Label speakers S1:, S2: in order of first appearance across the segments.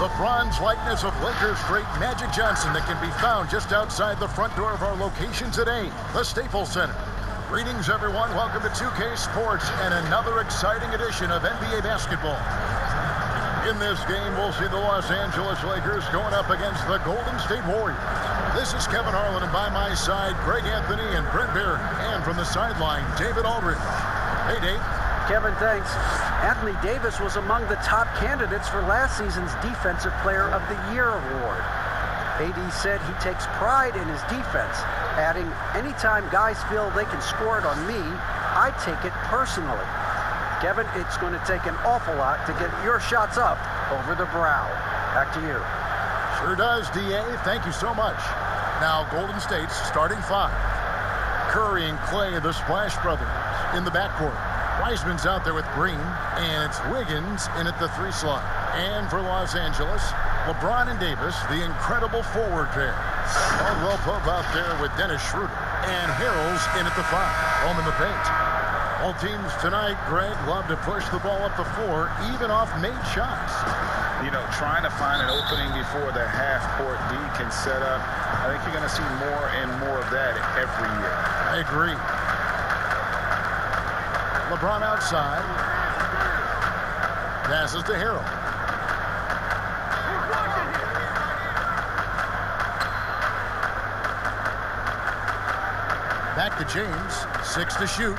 S1: The bronze likeness of Lakers great Magic Johnson that can be found just outside the front door of our location today, the Staples Center. Greetings, everyone. Welcome to 2K Sports and another exciting edition of NBA basketball. In this game, we'll see the Los Angeles Lakers going up against the Golden State Warriors. This is Kevin Harlan, and by my side, Greg Anthony and Brent Barron. And from the sideline, David Aldridge. Hey, Dave.
S2: Kevin, thanks. Anthony Davis was among the top candidates for last season's Defensive Player of the Year award. AD said he takes pride in his defense, adding, anytime guys feel they can score it on me, I take it personally. Kevin, it's going to take an awful lot to get your shots up over the brow. Back to you.
S1: Sure does, D.A. Thank you so much. Now, Golden State's starting five. Curry and Clay, the Splash Brothers, in the backcourt. Wiseman's out there with Green, and it's Wiggins in at the 3 slot. And for Los Angeles, LeBron and Davis, the incredible forward pair. Caldwell Pope out there with Dennis Schroeder, and Harrell's in at the 5, home in the paint. All teams tonight, Greg, love to push the ball up the floor, even off made shots.
S3: You know, trying to find an opening before the half-court D can set up. I think you're going to see more and more of that every year.
S1: I agree. LeBron outside. Passes to Harrell. Back to James. 6 to shoot. And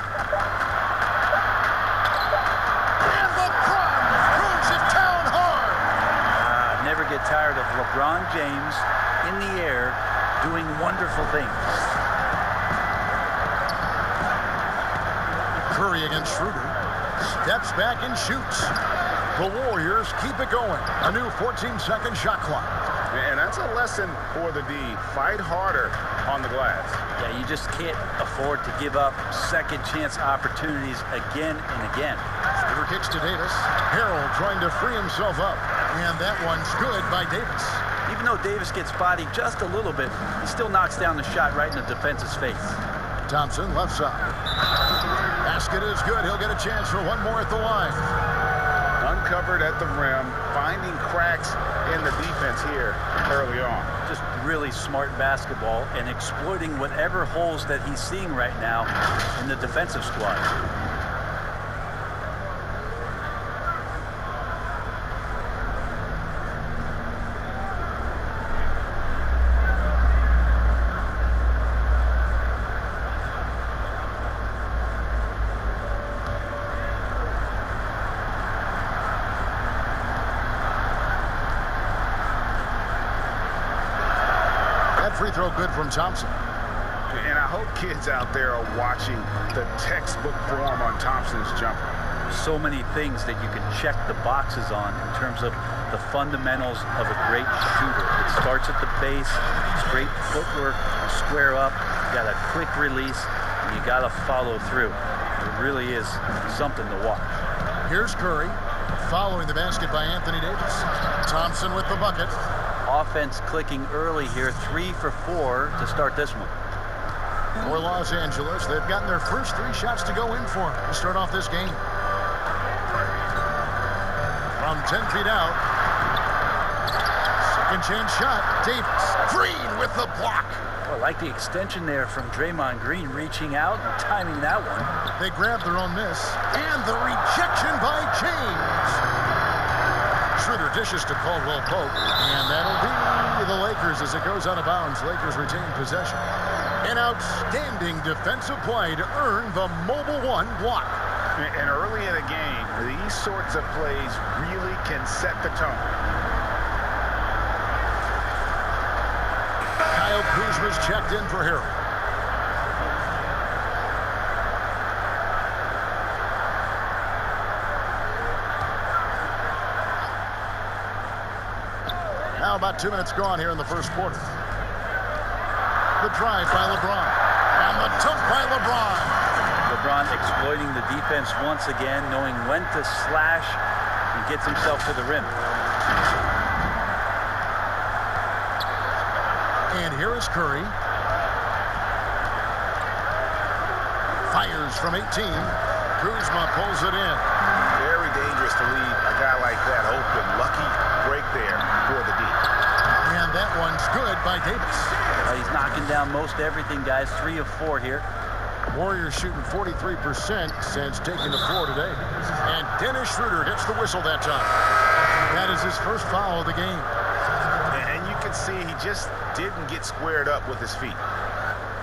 S1: LeBron throws it down hard.
S4: Never get tired of LeBron James in the air doing wonderful things.
S1: Curry against Schroeder. Steps back and shoots. The Warriors keep it going. A new 14-second shot clock.
S3: And that's a lesson for the D. Fight harder on the glass.
S4: Yeah, you just can't afford to give up second chance opportunities again and again.
S1: Schroeder kicks to Davis. Harrell trying to free himself up. And that one's good by Davis.
S4: Even though Davis gets bodied just a little bit, he still knocks down the shot right in the defense's face.
S1: Thompson, left side. Basket is good. He'll get a chance for one more at the line.
S3: Uncovered at the rim, finding cracks in the defense here early on.
S4: Just really smart basketball and exploiting whatever holes that he's seeing right now in the defensive squad.
S1: Free throw good from Thompson.
S3: And I hope kids out there are watching the textbook form on Thompson's jumper.
S4: So many things that you can check the boxes on in terms of the fundamentals of a great shooter. It starts at the base, straight footwork, you square up, you got a quick release, and you got to follow through. It really is something to watch.
S1: Here's Curry, following the basket by Anthony Davis. Thompson with the bucket.
S4: Offense clicking early here, 3 for 4 to start this one.
S1: For Los Angeles, they've gotten their first 3 shots to go in for them to start off this game. From 10 feet out. Second chance shot. Davis. Green with the block.
S4: Well, I like the extension there from Draymond Green, reaching out and timing that one.
S1: They grabbed their own miss. And the rejection by James. Schroeder dishes to Caldwell Pope, and that'll be the Lakers as it goes out of bounds. Lakers retain possession. An outstanding defensive play to earn the Mobile One block.
S3: And early in the game, these sorts of plays really can set the tone.
S1: Kyle Kuzma's checked in for Harrell. Now about 2 minutes gone here in the first quarter. The drive by LeBron. And the dunk by LeBron.
S4: LeBron exploiting the defense once again, knowing when to slash and gets himself to the rim.
S1: And here is Curry. Fires from 18. Kuzma pulls it in.
S3: Very dangerous to leave a guy like that open. Lucky break there.
S1: by Davis.
S4: He's knocking down most everything, guys. 3 of 4 here.
S1: Warriors shooting 43% since taking the floor today. And Dennis Schroeder gets the whistle that time. That is his first foul of the game.
S3: And you can see he just didn't get squared up with his feet.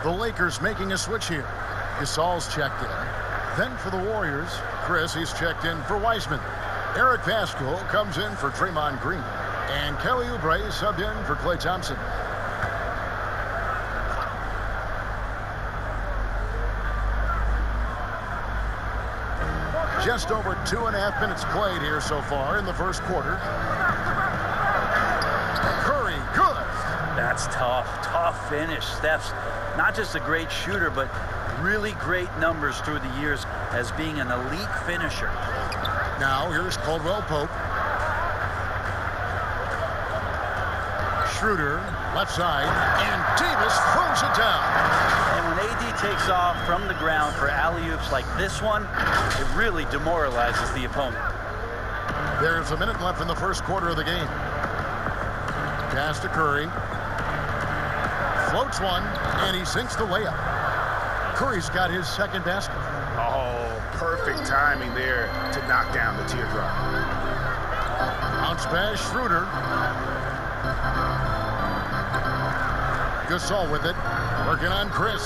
S1: The Lakers making a switch here. Gasol's checked in. Then for the Warriors, Chris, he's checked in for Wiseman. Eric Pascal comes in for Draymond Green. And Kelly Oubre subbed in for Klay Thompson. Just over 2.5 minutes played here so far in the first quarter. Curry, good.
S4: That's tough. Tough finish. Steph's not just a great shooter, but really great numbers through the years as being an elite finisher.
S1: Now here's Caldwell Pope. Schroeder, left side, and Davis throws it down.
S4: And when AD takes off from the ground for alley-oops like this one, it really demoralizes the opponent.
S1: There's a minute left in the first quarter of the game. Pass to Curry. Floats one, and he sinks the layup. Curry's got his second basket.
S3: Oh, perfect timing there to knock down the teardrop.
S1: Bounce pass, Schroeder. Gasol with it, working on Chris.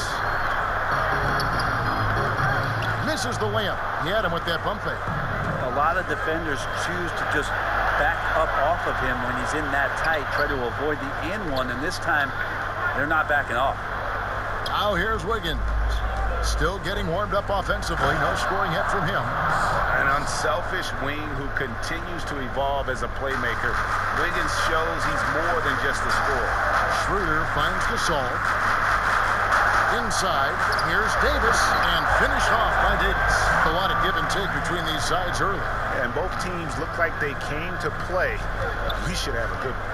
S1: Misses the layup. He had him with that pump fake.
S4: A lot of defenders choose to just back up off of him when he's in that tight, try to avoid the and one, and this time they're not backing off.
S1: Now here's Wiggins. Still getting warmed up offensively. No scoring yet from him.
S3: An unselfish wing who continues to evolve as a playmaker. Wiggins shows he's more than just a scorer.
S1: Schroeder finds Gasol. Inside, here's Davis, and finished off by Davis. A lot of give and take between these sides early.
S3: And both teams look like they came to play. We should have a good one.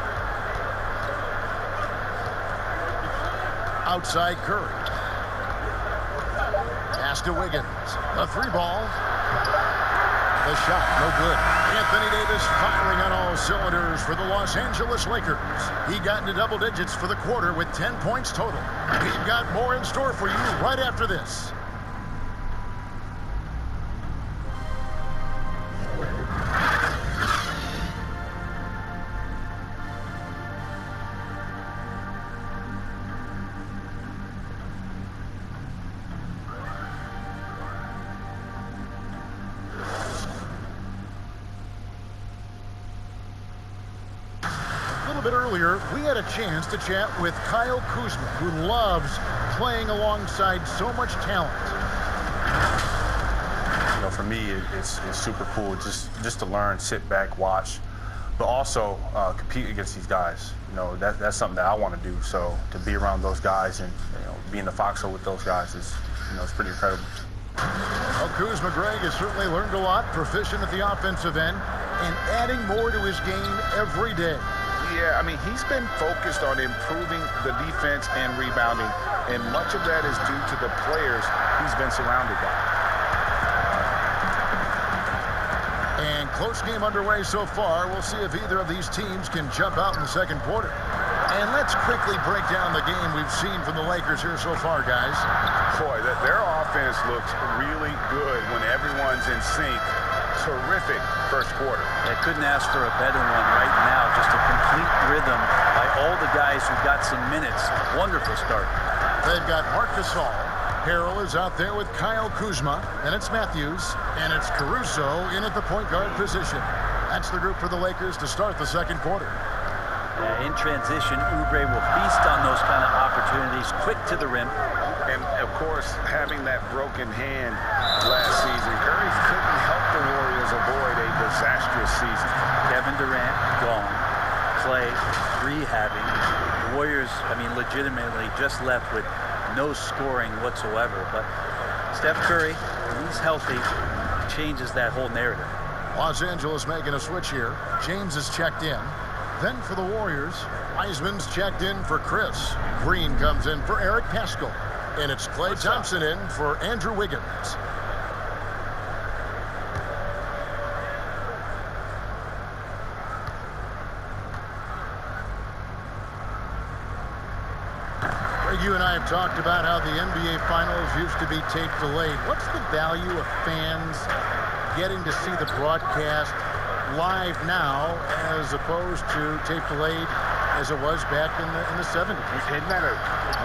S1: Outside Curry. Pass to Wiggins. A 3-ball. The shot, no good. Anthony Davis firing on all cylinders for the Los Angeles Lakers. He got into double digits for the quarter with 10 points total. We've got more in store for you right after this. Bit earlier, we had a chance to chat with Kyle Kuzma, who loves playing alongside so much talent.
S5: You know, for me, it's super cool just to learn, sit back, watch, but also compete against these guys. You know, that's something that I want to do. So to be around those guys and be in the foxhole with those guys is, it's pretty incredible.
S1: Well, Kuzma Greg has certainly learned a lot, proficient at the offensive end, and adding more to his game every day.
S3: Yeah, I mean, he's been focused on improving the defense and rebounding, and much of that is due to the players he's been surrounded by.
S1: And close game underway so far. We'll see if either of these teams can jump out in the second quarter. And let's quickly break down the game we've seen from the Lakers here so far, guys.
S3: Boy, their offense looks really good when everyone's in sync. Terrific first quarter.
S4: I couldn't ask for a better one right now. Just a complete rhythm by all the guys who got some minutes. Wonderful start.
S1: They've got Marc Gasol. Harrell is out there with Kyle Kuzma. And it's Matthews. And it's Caruso in at the point guard position. That's the group for the Lakers to start the second quarter.
S4: In transition, Oubre will feast on those kind of opportunities. Quick to the rim.
S3: And, of course, having that broken hand last season, Curry couldn't help the Warriors avoid a disastrous season.
S4: Kevin Durant gone. Klay rehabbing. The Warriors, legitimately just left with no scoring whatsoever. But Steph Curry, when he's healthy, changes that whole narrative.
S1: Los Angeles making a switch here. James is checked in. Then for the Warriors, Wiseman's checked in for Chris. Green comes in for Eric Pascal. And it's Klay Thompson in for Andrew Wiggins. You and I have talked about how the NBA Finals used to be tape delayed. What's the value of fans getting to see the broadcast live now as opposed to tape delayed as it was back in the 70s?
S3: Isn't that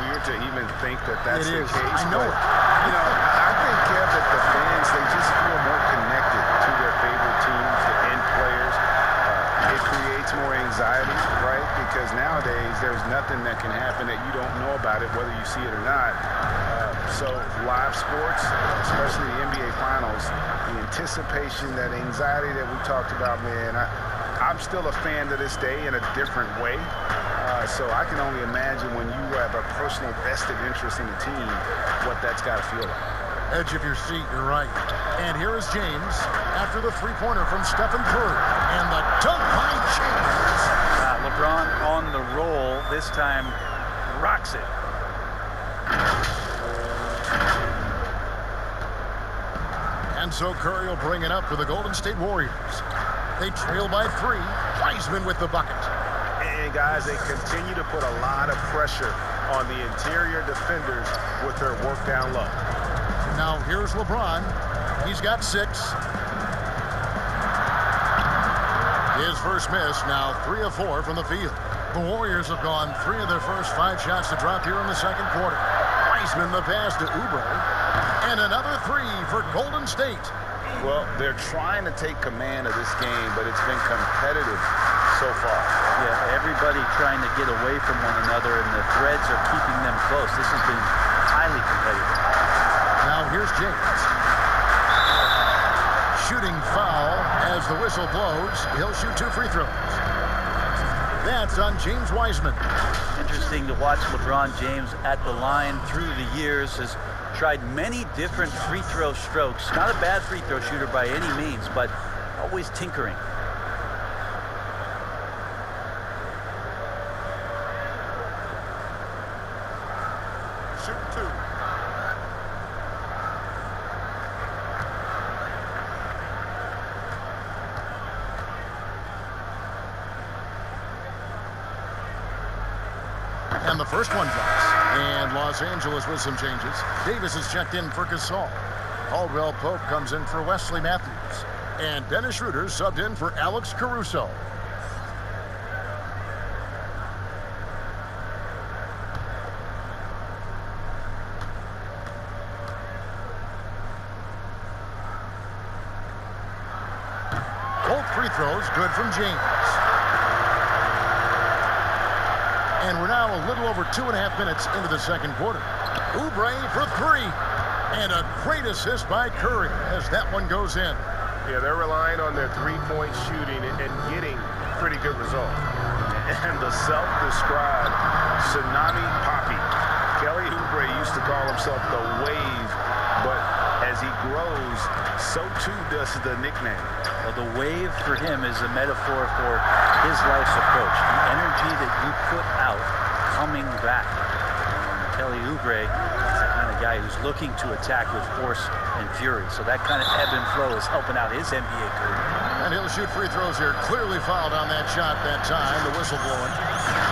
S3: weird to even think that that's the case?
S1: I know it.
S3: You know, I think, Kev, that the fans, they just feel more connected to their favorite teams, the end players. It creates more anxiety, right? Because nowadays, there's nothing that can happen that you don't know about it, whether you see it or not. So live sports, especially the NBA Finals, the anticipation, that anxiety that we talked about, man, I'm still a fan to this day in a different way. So I can only imagine when you have a personal vested interest in the team, what that's got to feel like.
S1: Edge of your seat, you're right. And here is James after the three-pointer from Stephen Curry. And the dunk by James.
S4: LeBron on the roll, this time rocks it.
S1: And so Curry will bring it up for the Golden State Warriors. They trail by 3. Wiseman with the bucket.
S3: And guys, they continue to put a lot of pressure on the interior defenders with their work down low.
S1: Now here's LeBron. He's got 6. His first miss, now 3 of 4 from the field. The Warriors have gone 3 of their first 5 shots to drop here in the second quarter. Wiseman the pass to Oubre. And another 3 for Golden State.
S3: Well, they're trying to take command of this game, but it's been competitive so far.
S4: Yeah, everybody trying to get away from one another, and the threads are keeping them close. This has been highly competitive.
S1: Now here's James. Shooting foul as the whistle blows. He'll shoot 2 free throws. That's on James Wiseman.
S4: Interesting to watch LeBron James at the line through the years. Has tried many different free throw strokes. Not a bad free throw shooter by any means, but always tinkering.
S3: Shoot 2.
S1: And the first one drops. And Los Angeles with some changes. Davis is checked in for Gasol. Caldwell Pope comes in for Wesley Matthews. And Dennis Schroeder subbed in for Alex Caruso. Both free throws good from James. And we're now a little over 2.5 minutes into the second quarter. Oubre for 3. And a great assist by Curry as that one goes in.
S3: Yeah, they're relying on their three-point shooting and getting pretty good results. And the self-described tsunami poppy. Kelly Oubre used to call himself the Wave, but as he grows, so too does the nickname.
S4: Well, the wave for him is a metaphor for his life's approach. The energy that you put out coming back. And Kelly Oubre is the kind of guy who's looking to attack with force and fury. So that kind of ebb and flow is helping out his NBA career.
S1: And he'll shoot free throws here. Clearly fouled on that shot that time. The whistle blowing.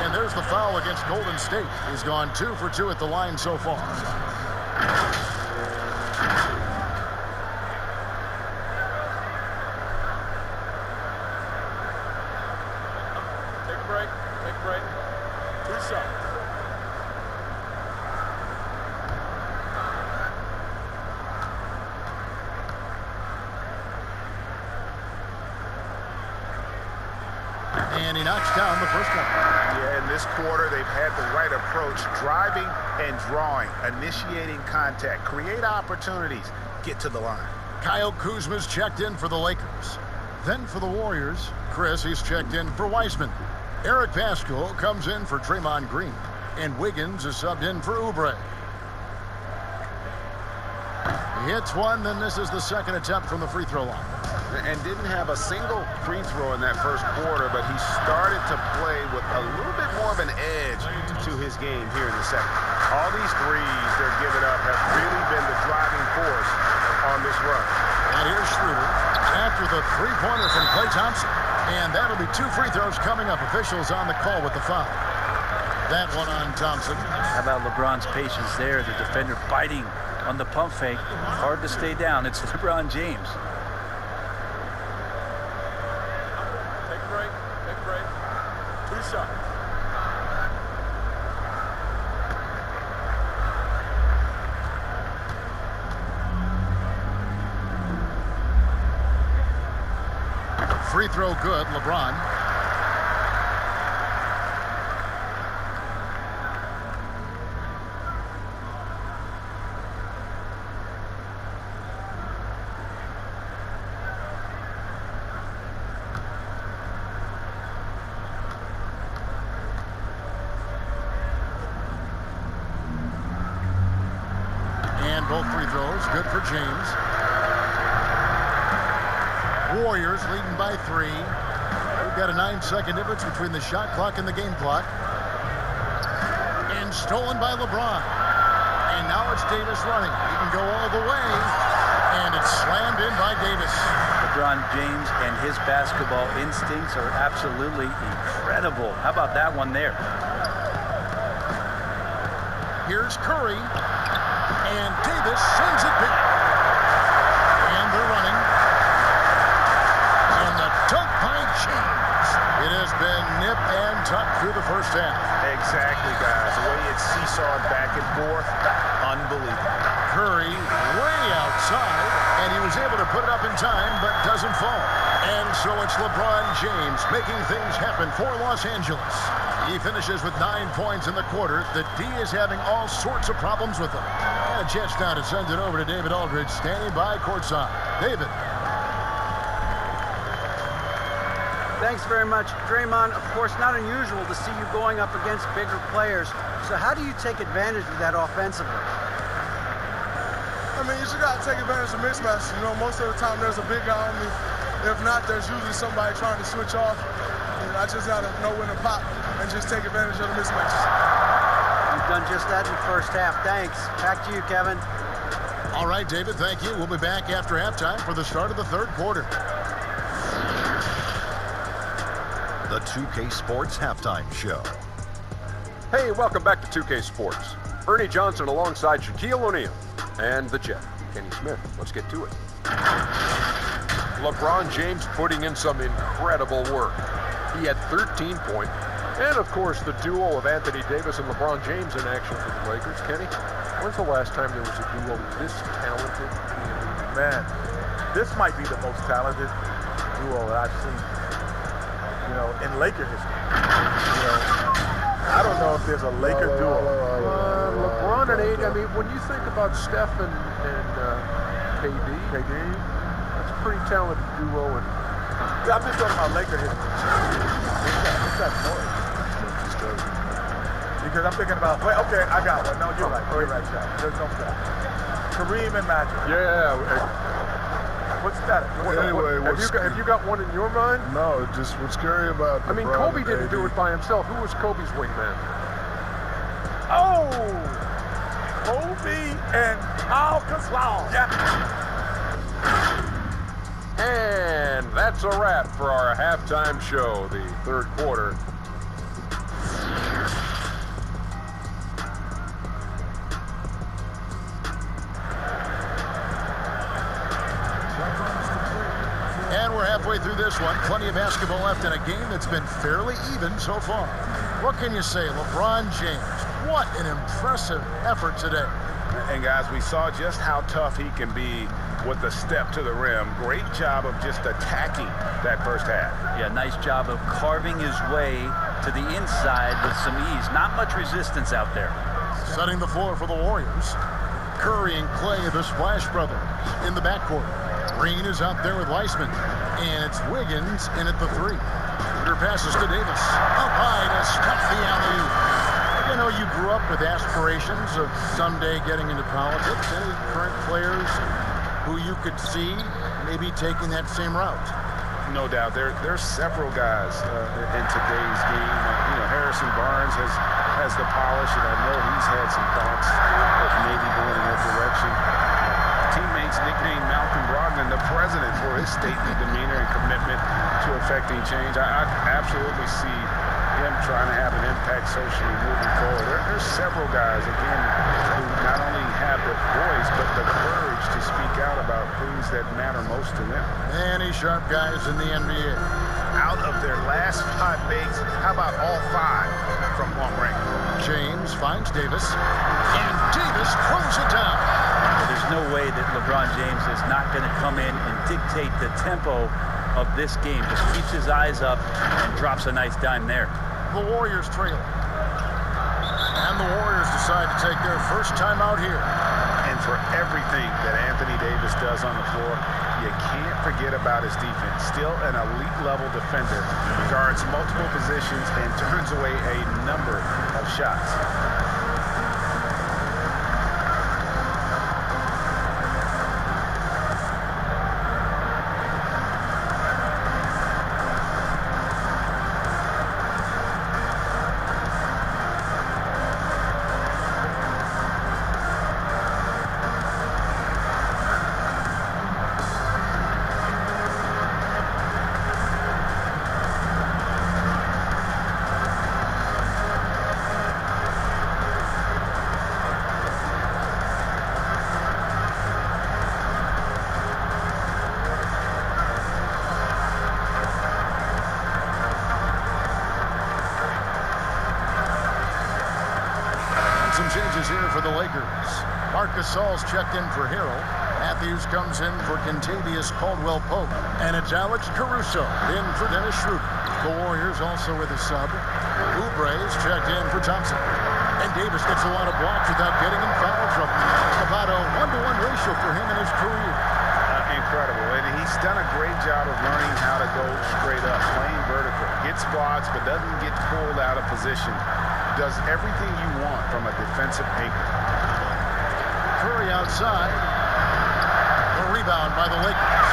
S1: And there's the foul against Golden State. He's gone 2 for 2 at the line so far.
S3: Take break. 2 shots.
S1: And he knocks down the first one.
S3: Yeah, in this quarter, they've had the right approach, driving and drawing, initiating contact, create opportunities, get to the line.
S1: Kyle Kuzma's checked in for the Lakers. Then for the Warriors, Chris, he's checked in for Wiseman. Eric Pascal comes in for Draymond Green. And Wiggins is subbed in for Oubre. He hits one, then this is the second attempt from the free throw line.
S3: And didn't have a single free throw in that first quarter, but he started to play with a little bit more of an edge to his game here in the second. All these threes they're giving up have really been the driving force on this run.
S1: And here's Schroeder after the three-pointer from Klay Thompson. And that'll be 2 free throws coming up. Officials on the call with the foul. That one on Thompson.
S4: How about LeBron's patience there? The defender biting on the pump fake. Hard to stay down. It's LeBron James.
S6: Take a break. Take a break. 2 shots.
S1: Free throw good, LeBron. And both free throws, good for James. Warriors leading by 3. We've got a 9-second difference between the shot clock and the game clock. And stolen by LeBron. And now it's Davis running. He can go all the way. And it's slammed in by Davis.
S4: LeBron James and his basketball instincts are absolutely incredible. How about that one there?
S1: Here's Curry. And Davis sends it back. And they're running. Dunk by James. It has been nip and tuck through the first half.
S3: Exactly, guys. The way it's seesawed back and forth, unbelievable.
S1: Curry way outside, and he was able to put it up in time, but doesn't fall. And so it's LeBron James making things happen for Los Angeles. He finishes with 9 points in the quarter. The D is having all sorts of problems with him. And a chance now to send it over to David Aldridge, standing by courtside. David.
S2: Thanks very much. Draymond, of course, not unusual to see you going up against bigger players. So how do you take advantage of that offensively?
S6: I mean, you just got to take advantage of mismatches. You know, most of the time there's a big guy on me. If not, there's usually somebody trying to switch off. And I just got to know when to pop and just take advantage of the mismatches.
S2: You've done just that in the first half. Thanks. Back to you, Kevin.
S1: All right, David, thank you. We'll be back after halftime for the start of the third quarter.
S7: The 2K Sports Halftime Show.
S8: Hey, welcome back to 2K Sports. Ernie Johnson alongside Shaquille O'Neal and the Jet, Kenny Smith. Let's get to it. LeBron James putting in some incredible work. He had 13 points. And, of course, the duo of Anthony Davis and LeBron James in action for the Lakers. Kenny, when's the last time there was a duo this talented in the league?
S6: Man, this might be the most talented duo that I've seen, you know, in Laker history. You know, I don't know if there's a Laker duo.
S8: LeBron and AD, I mean, when you think about Steph and KD, that's a pretty talented duo. And
S6: I'm just talking about Laker history. What's that noise? Because I'm thinking about, wait, okay, I got one. No, you're right. You're right, Shaq. There's no doubt. Kareem and Magic.
S8: Yeah.
S6: What's that?
S8: Anyway, have you got one in your mind?
S6: No, just what's scary about
S8: I mean, Kobe didn't do it by himself. Who was Kobe's wingman?
S6: Oh! Kobe and Al Gasol. Yeah.
S8: And that's a wrap for our halftime show, the third quarter.
S1: And we're halfway through this one. Plenty of basketball left in a game that's been fairly even so far. What can you say, LeBron James? What an impressive effort today.
S3: And guys, we saw just how tough he can be with the step to the rim. Great job of just attacking that first half.
S4: Yeah, nice job of carving his way to the inside with some ease. Not much resistance out there.
S1: Setting the floor for the Warriors. Curry and Clay, the Splash Brothers, in the backcourt. Green is out there with Weissman. And it's Wiggins in at the 3. Under passes to Davis. Up high to stuff the alley-oop. You know, you grew up with aspirations of someday getting into politics. Any current players who you could see maybe taking that same route?
S3: No doubt. There's several guys in today's game. You know, Harrison Barnes has the polish, and I know he's had some thoughts of maybe going in that direction. Teammates nicknamed Malcolm Brogdon the president for his stately demeanor and commitment to effecting change. I absolutely see him trying to have an impact socially moving forward. There's several guys, again, who not only have the voice, but the courage to speak out about things that matter most to them.
S1: Any sharp guys in the NBA.
S3: Out of their last 5 makes, how about all 5 from long range?
S1: James finds Davis, and Davis throws it down.
S4: There's no way that LeBron James is not going to come in and dictate the tempo of this game. Just keeps his eyes up and drops a nice dime there.
S1: The Warriors trail. And the Warriors decide to take their first time out here.
S3: And for everything that Anthony Davis does on the floor, you can't forget about his defense. Still an elite level defender. Guards multiple positions and turns away a number of shots.
S1: Some changes here for the Lakers. Marcus Gasol's checked in for Harrell. Matthews comes in for Kentavious Caldwell-Pope. And it's Alex Caruso in for Dennis Schroeder. The Warriors also with a sub. Oubre's checked in for Thompson. And Davis gets a lot of blocks without getting in foul trouble. About a 1-to-1 ratio for him in his career.
S3: Incredible. And he's done a great job of learning how to go straight up, playing vertical. Gets blocks, but doesn't get pulled out of position. Does everything you want from a defensive anchor.
S1: Curry outside. The rebound by the Lakers.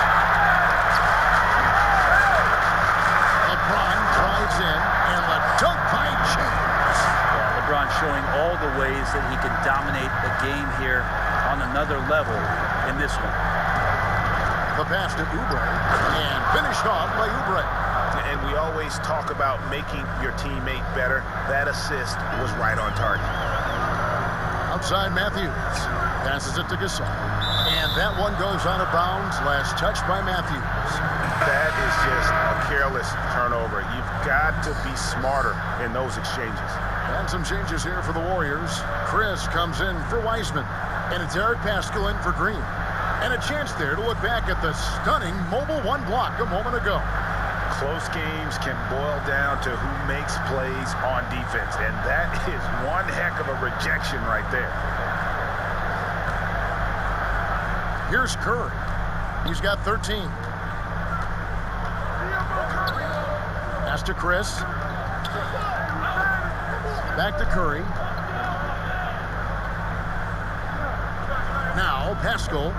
S1: LeBron drives in, and the dunk by James.
S4: Yeah, LeBron showing all the ways that he can dominate the game here on another level in this one.
S1: The pass to Oubre, and finished off by Oubre.
S3: And we always talk about making your teammate better. That assist was right on target.
S1: Outside Matthews. Passes it to Gasol. And that one goes out of bounds. Last touch by Matthews.
S3: That is just a careless turnover. You've got to be smarter in those exchanges.
S1: And some changes here for the Warriors. Chris comes in for Wiseman. And it's Eric Paschal in for Green. And a chance there to look back at the stunning mobile one block a moment ago.
S3: Close games can boil down to who makes plays on defense, and that is one heck of a rejection right there.
S1: Here's Curry. He's got 13. Pass to Chris. Back to Curry. Now Paschal.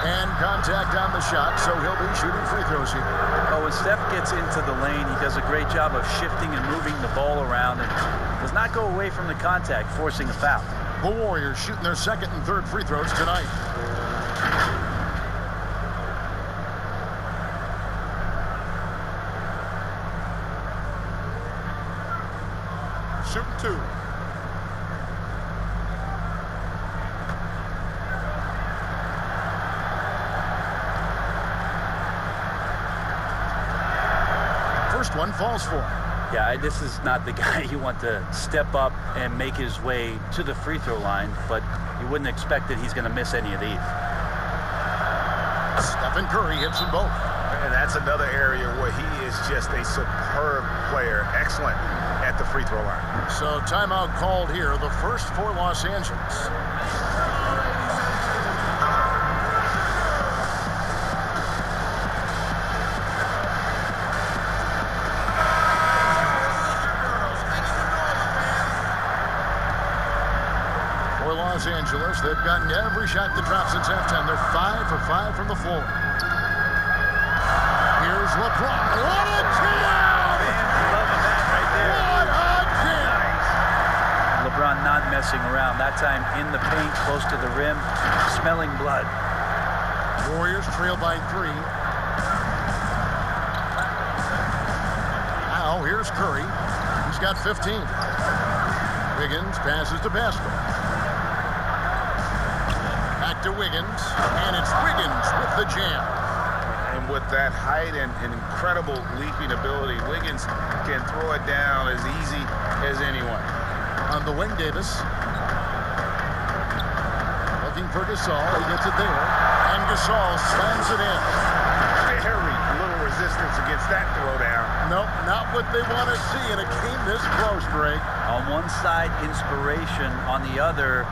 S1: And contact on the shot, so he'll be shooting free throws here.
S4: Oh, when Steph gets into the lane, he does a great job of shifting and moving the ball around and does not go away from the contact, forcing a foul.
S1: The Warriors shooting their second and third free throws tonight.
S6: Shooting 2.
S1: First one falls for him.
S4: Yeah, this is not the guy you want to step up and make his way to the free throw line, but you wouldn't expect that he's going to miss any of these.
S1: Stephen Curry hits them both.
S3: And that's another area where he is just a superb player. Excellent at the free throw line.
S1: So timeout called here, the first for Los Angeles. Los Angeles, they've gotten every shot that drops since halftime. They're 5 for 5 from the floor. Here's LeBron. What a jam!
S4: Loving that right there.
S1: What a jam!
S4: LeBron not messing around. That time in the paint, close to the rim, smelling blood.
S1: Warriors trail by 3. Now here Here's Curry. He's got 15. Wiggins passes to Pascal. Back to Wiggins, and it's Wiggins with the jam.
S3: And with that height and incredible leaping ability, Wiggins can throw it down as easy as anyone.
S1: On the wing, Davis. Looking for Gasol. He gets it there. And Gasol slams it in.
S3: Very little resistance against that throwdown.
S1: Nope, not what they want to see, and it came this close, Greg.
S4: On one side, inspiration. On the other,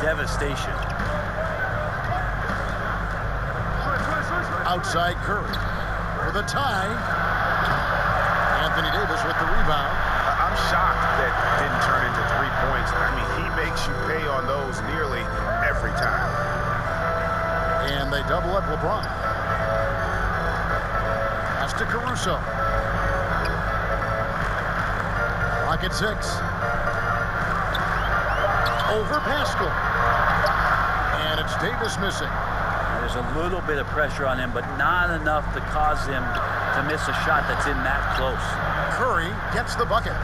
S4: devastation.
S1: Outside Curry for the tie. Anthony Davis with the rebound.
S3: I'm shocked that didn't turn into 3 points. I mean, he makes you pay on those nearly every time.
S1: And they double up LeBron. Pass to Caruso. Clock at 6. Over Pascal. And it's Davis missing.
S4: There's a little bit of pressure on him, but not enough to cause him to miss a shot that's in that close.
S1: Curry gets the bucket.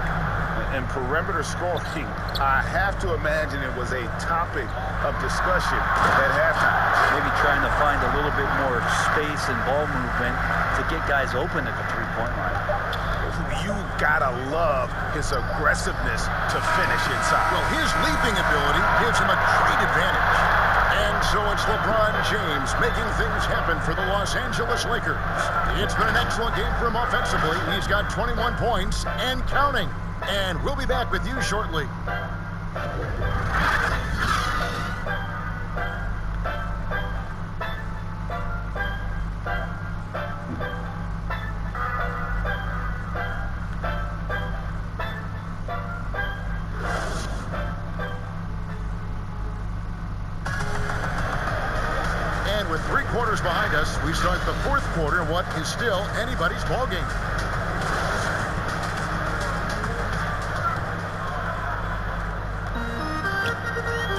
S3: And perimeter scoring, I have to imagine it was a topic of discussion at halftime.
S4: Maybe trying to find a little bit more space and ball movement to get guys open at the three-point line.
S3: You gotta love his aggressiveness to finish inside.
S1: Well, his leaping ability gives him a great advantage. And so it's LeBron James making things happen for the Los Angeles Lakers. It's been an excellent game for him offensively. He's got 21 points and counting. And we'll be back with you shortly. With 3 quarters behind us, we start the 4th quarter, what is still anybody's ball game.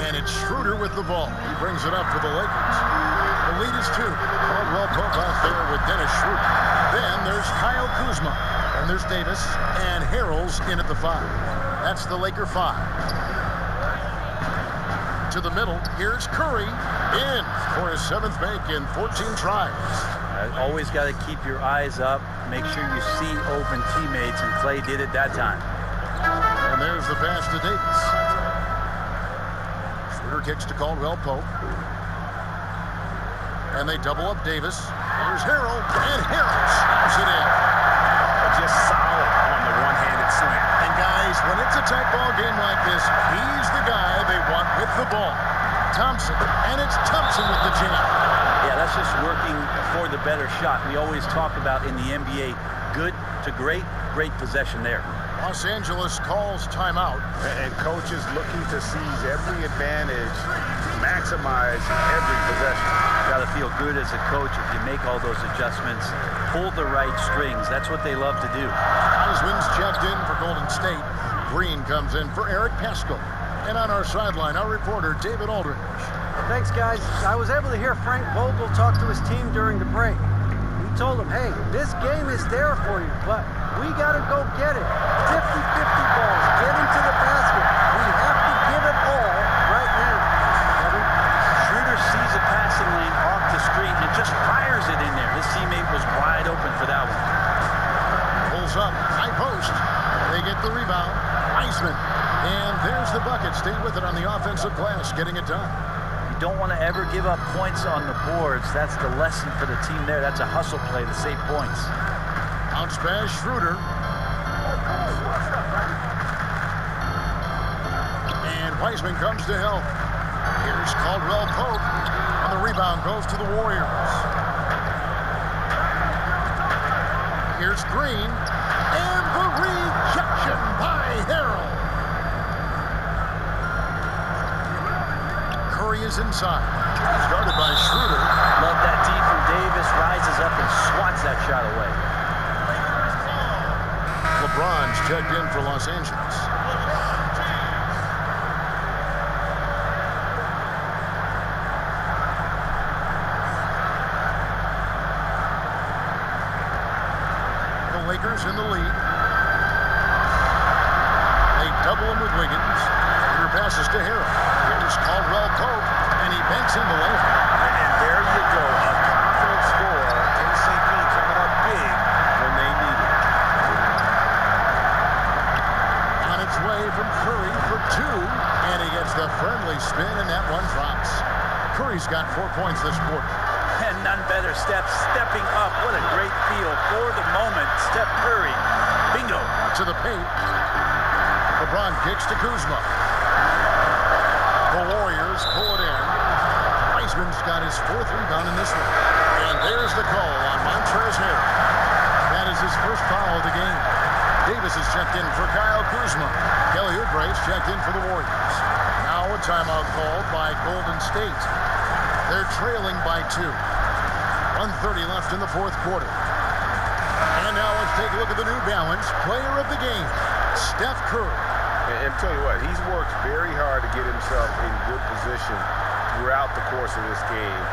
S1: And it's Schroeder with the ball. He brings it up for the Lakers. The lead is 2. Caldwell Pope out there with Dennis Schroeder. Then there's Kyle Kuzma. And there's Davis. And Harrell's in at the 5. That's the Laker 5. To the middle, here's Curry in for his 7th make in 14 tries.
S4: Always got to keep your eyes up, make sure you see open teammates, and Clay did it that time.
S1: And there's the pass to Davis. Schroeder kicks to Caldwell Pope. And they double up Davis. Here's Harrell, and Harrell slams it in.
S3: Just solid on the one-handed slam.
S1: And guys, when it's a tight ball game like this, he's the guy they want with the ball. Thompson, and it's Thompson with the jam.
S4: Yeah, that's just working for the better shot. We always talk about in the NBA, good to great, great possession there.
S1: Los Angeles calls timeout.
S3: And coaches looking to seize every advantage, maximize every possession.
S4: Got to feel good as a coach if you make all those adjustments, pull the right strings. That's what they love to do.
S1: Wiseman's checked in for Golden State. Green comes in for Eric Pascal. And on our sideline, our reporter, David Aldridge.
S2: Thanks, guys. I was able to hear Frank Vogel talk to his team during the break. He told them, hey, this game is there for you, but we got to go get it. 50-50 balls, get into the basket. We have to give it all right now. Kevin?
S4: Schroeder sees a passing lane off the screen and just fires it in there. His teammate was wide open for that one.
S1: Pulls up, high post. They get the rebound. Wiseman. And there's the bucket. Stay with it on the offensive glass, getting it done.
S4: You don't want to ever give up points on the boards. That's the lesson for the team there. That's a hustle play to save points.
S1: Bounce pass, Schroeder. And Wiseman comes to help. Here's Caldwell Pope. And the rebound goes to the Warriors. Here's Green. And the rejection by Harrell. Curry is inside. Started by Schroeder.
S4: Love that D from Davis. Rises up and swats that shot away.
S1: LeBron's checked in for Los Angeles. The Lakers in the lead. They double him with Wiggins. Peter passes to Harrell. Here's Caldwell Pope, and he banks into left.
S3: And there you go. A confident scorer. KCP coming up big when they need it.
S1: On its way from Curry for 2, and he gets the friendly spin, and that one drops. Curry's got 4 points this quarter.
S4: And none better, Steph stepping up. What a great feel for the moment. Steph Curry, bingo.
S1: To the paint. LeBron kicks to Kuzma. The Warriors pull it in. Wiseman's got his 4th rebound in this one. And there's the call on Montrezl Harrell. That is his first foul of the game. Davis is checked in for Kyle Kuzma. Kelly Oubre's checked in for the Warriors. Now a timeout called by Golden State. They're trailing by 2. 1:30 left in the 4th quarter. And now let's take a look at the New Balance player of the game, Steph Curry.
S3: And tell you what, he's worked very hard to get himself in good position throughout the course of this game.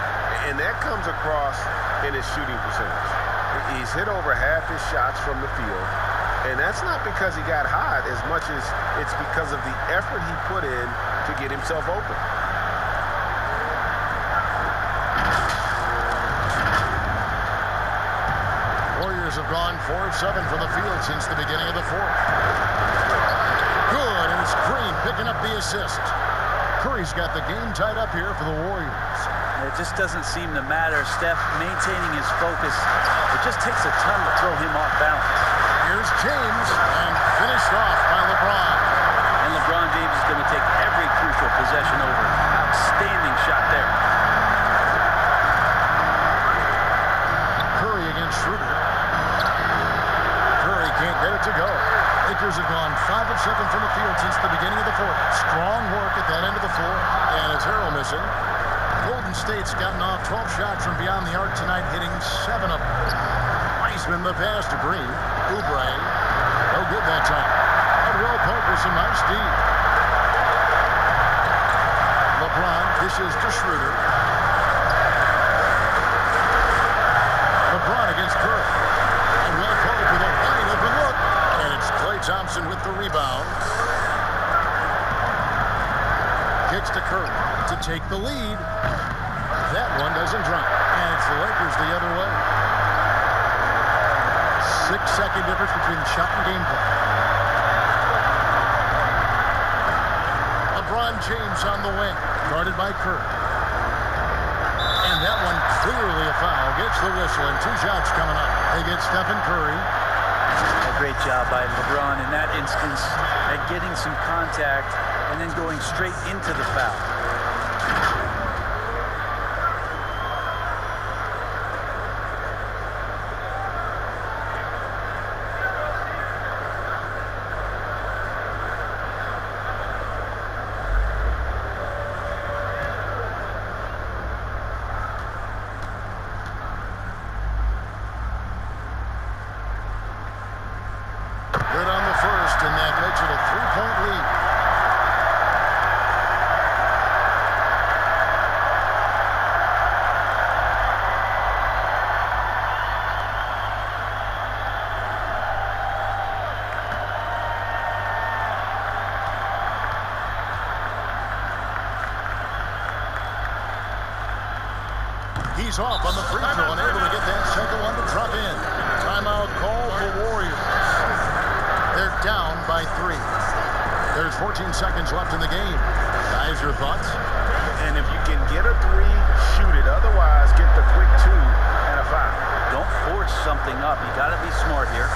S3: And that comes across in his shooting percentage. He's hit over half his shots from the field. And that's not because he got hot as much as it's because of the effort he put in to get himself open.
S1: Warriors have gone 4 of 7 from the field since the beginning of the 4th. Good, and it's Green picking up the assist. Curry's got the game tied up here for the Warriors.
S4: It just doesn't seem to matter. Steph maintaining his focus. It just takes a ton to throw him off balance.
S1: Here's James, and finished off by LeBron.
S4: And LeBron James is going to take every crucial possession over. Outstanding shot there.
S1: Curry against Schroeder. Curry can't get it to go. Lakers have gone 5 of 7 from the field since the beginning of the 4th. Strong work at that end of the floor. And it's Harrell missing. Golden State's gotten off 12 shots from beyond the arc tonight, hitting 7 of them. Wiseman the pass to Green. Oubre. No good that time. Caldwell Pope with some nice D. LeBron dishes to Schroeder. LeBron against Curry. Caldwell Pope with a wide open look. And it's Klay Thompson with the rebound. Kicks to Curry to take the lead. That one doesn't drop. And it's the Lakers the other way. 6-second difference between the shot and gameplay. LeBron James on the wing, guarded by Curry. And that one clearly a foul. Gets the whistle, and 2 shots coming up. They get Stephen Curry.
S4: A great job by LeBron in that instance at getting some contact and then going straight into the foul.
S1: Good on the first, and that makes it a 3-point lead. He's off on the free throw and able to get that second one to drop in. Timeout call for Warriors. They're down by 3. There's 14 seconds left in the game. Guys, your thoughts?
S3: And if you can get a 3, shoot it. Otherwise, get the quick 2 and a foul.
S4: Don't force something up. You got to be smart here.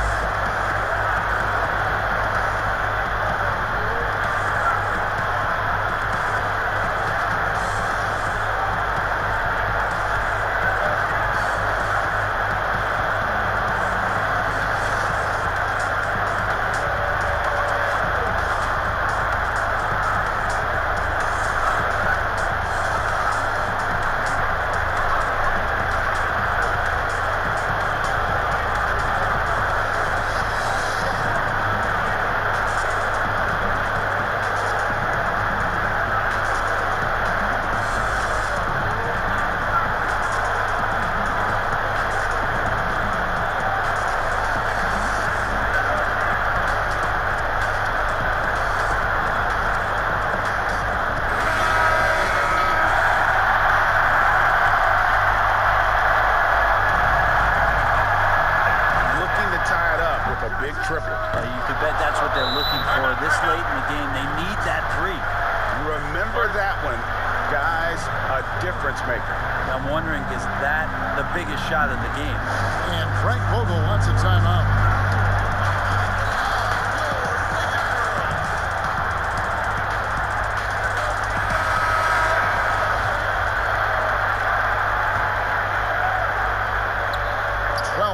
S3: triple.
S4: You can bet that's what they're looking for this late in the game. They need that 3.
S3: Remember that one, guys, a difference maker.
S4: I'm wondering, is that the biggest shot of the game?
S1: And Frank Vogel wants a timeout.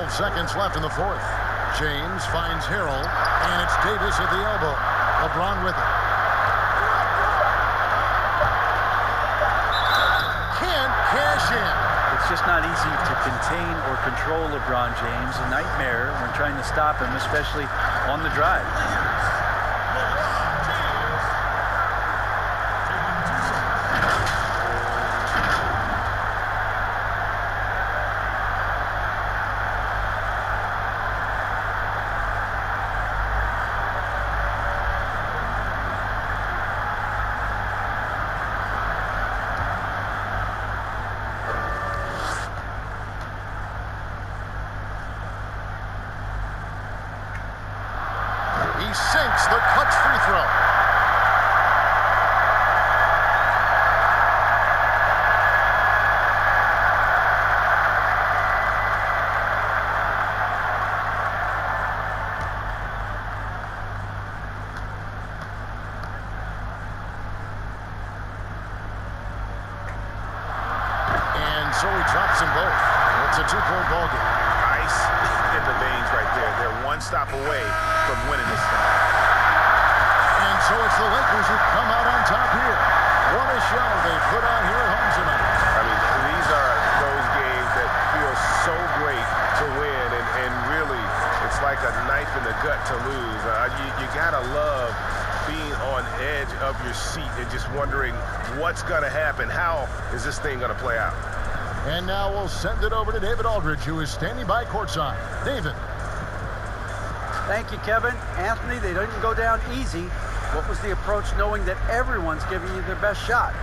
S1: Seconds left in the 4th. James finds Harrell, and it's Davis at the elbow. LeBron with it. Can't cash in.
S4: It's just not easy to contain or control LeBron James. A nightmare when trying to stop him, especially on the drive.
S1: He sinks the clutch free throw. And so he drops them both. It's a 2-point ball game.
S3: Ice in the veins right there. They're one stop away from winning this thing.
S1: And so it's the Lakers who come out on top here. What a show they put on here at home tonight.
S3: I mean, these are those games that feel so great to win, and really, it's like a knife in the gut to lose. You gotta love being on edge of your seat and just wondering what's gonna happen. How is this thing gonna play out?
S1: And now we'll send it over to David Aldridge, who is standing by courtside. David.
S2: Thank you, Kevin. Anthony, they didn't go down easy. What was the approach knowing that everyone's giving you their best shot?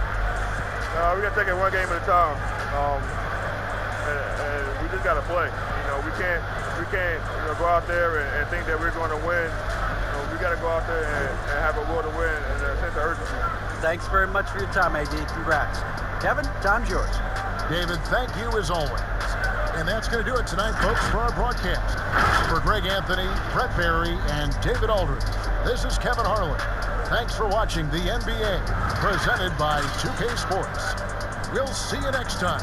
S9: We got to take it one game at a time. And we just got to play. You know, we can't go out there and think that we're going to win. We got to go out there and have a will to win and a sense of urgency.
S2: Thanks very much for your time, AD. Congrats. Kevin, time's yours.
S1: David, thank you as always. And that's going to do it tonight, folks, for our broadcast. For Greg Anthony, Brett Barry, and David Aldridge, this is Kevin Harlan. Thanks for watching the NBA, presented by 2K Sports. We'll see you next time.